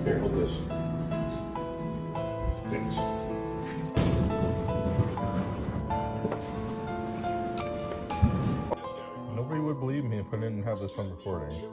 Here, hold this. Thanks. Nobody would believe me if I didn't have this on recording.